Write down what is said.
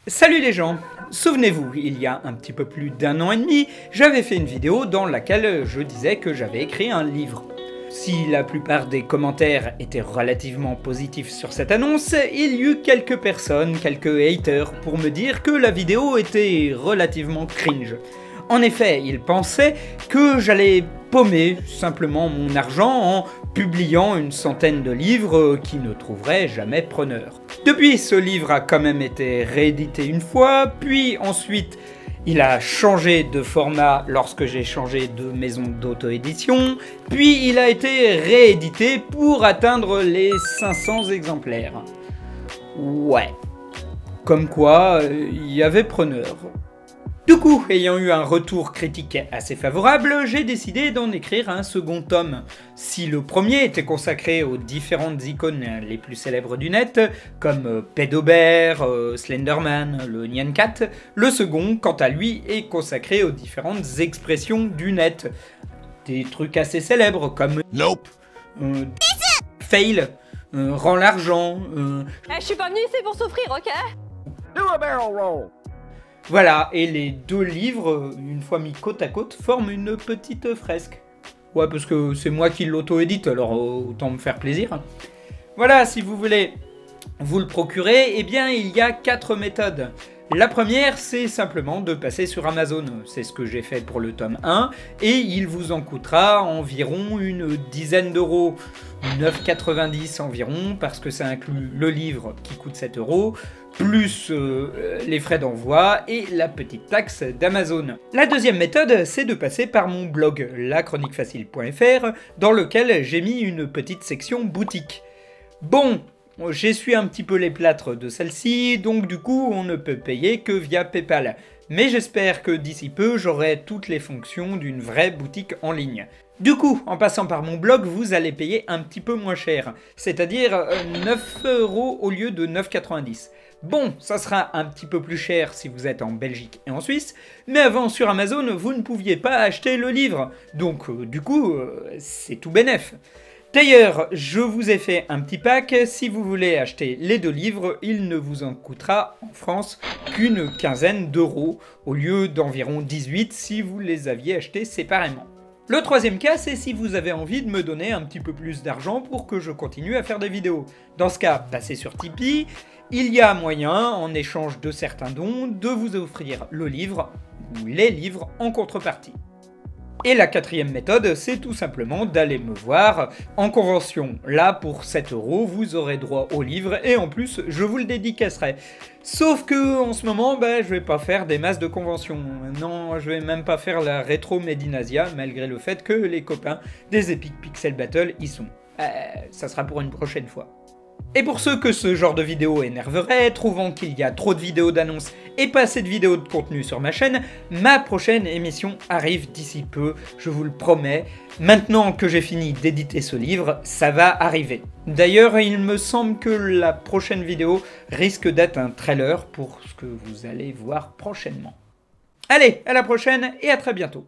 Salut les gens! Souvenez-vous, il y a un petit peu plus d'un an et demi, j'avais fait une vidéo dans laquelle je disais que j'avais écrit un livre. Si la plupart des commentaires étaient relativement positifs sur cette annonce, il y eut quelques personnes, quelques haters, pour me dire que la vidéo était relativement cringe. En effet, ils pensaient que j'allais paumer simplement mon argent en publiant une centaine de livres qui ne trouveraient jamais preneur. Depuis, ce livre a quand même été réédité une fois, puis ensuite il a changé de format lorsque j'ai changé de maison d'auto-édition, puis il a été réédité pour atteindre les 500 exemplaires. Ouais. Comme quoi, il y avait preneur. Du coup, ayant eu un retour critique assez favorable, j'ai décidé d'en écrire un second tome. Si le premier était consacré aux différentes icônes les plus célèbres du net, comme Pédobert, Slenderman, le Nyan Cat, le second, quant à lui, est consacré aux différentes expressions du net. Des trucs assez célèbres comme Nope, Fail, Rends l'argent, Je suis pas venu ici pour souffrir, ok? Do a barrel roll. Voilà, et les deux livres, une fois mis côte à côte, forment une petite fresque. Ouais, parce que c'est moi qui l'auto-édite, alors autant me faire plaisir. Voilà, si vous voulez vous le procurer, eh bien il y a 4 méthodes. La première, c'est simplement de passer sur Amazon. C'est ce que j'ai fait pour le tome 1, et il vous en coûtera environ une dizaine d'euros. 9,90 environ, parce que ça inclut le livre qui coûte 7 euros, plus les frais d'envoi et la petite taxe d'Amazon. La deuxième méthode, c'est de passer par mon blog, lachroniquefacile.fr, dans lequel j'ai mis une petite section boutique. Bon, j'essuie un petit peu les plâtres de celle-ci, donc du coup on ne peut payer que via PayPal. Mais j'espère que d'ici peu, j'aurai toutes les fonctions d'une vraie boutique en ligne. Du coup, en passant par mon blog, vous allez payer un petit peu moins cher, c'est-à-dire 9 euros au lieu de 9,90. Bon, ça sera un petit peu plus cher si vous êtes en Belgique et en Suisse, mais avant sur Amazon, vous ne pouviez pas acheter le livre, donc du coup, c'est tout bénef. D'ailleurs, je vous ai fait un petit pack, si vous voulez acheter les deux livres, il ne vous en coûtera en France qu'une quinzaine d'euros, au lieu d'environ 18 si vous les aviez achetés séparément. Le troisième cas, c'est si vous avez envie de me donner un petit peu plus d'argent pour que je continue à faire des vidéos. Dans ce cas, passez sur Tipeee, il y a moyen, en échange de certains dons, de vous offrir le livre, ou les livres en contrepartie. Et la quatrième méthode, c'est tout simplement d'aller me voir en convention. Là, pour 7 euros, vous aurez droit au livre et en plus, je vous le dédicacerai. Sauf que en ce moment, je vais pas faire des masses de conventions. Non, je vais même pas faire la rétro Medinasia, malgré le fait que les copains des Epic Pixel Battle y sont. Ça sera pour une prochaine fois. Et pour ceux que ce genre de vidéo énerverait, trouvant qu'il y a trop de vidéos d'annonces et pas assez de vidéos de contenu sur ma chaîne, ma prochaine émission arrive d'ici peu, je vous le promets. Maintenant que j'ai fini d'éditer ce livre, ça va arriver. D'ailleurs, il me semble que la prochaine vidéo risque d'être un trailer pour ce que vous allez voir prochainement. Allez, à la prochaine et à très bientôt.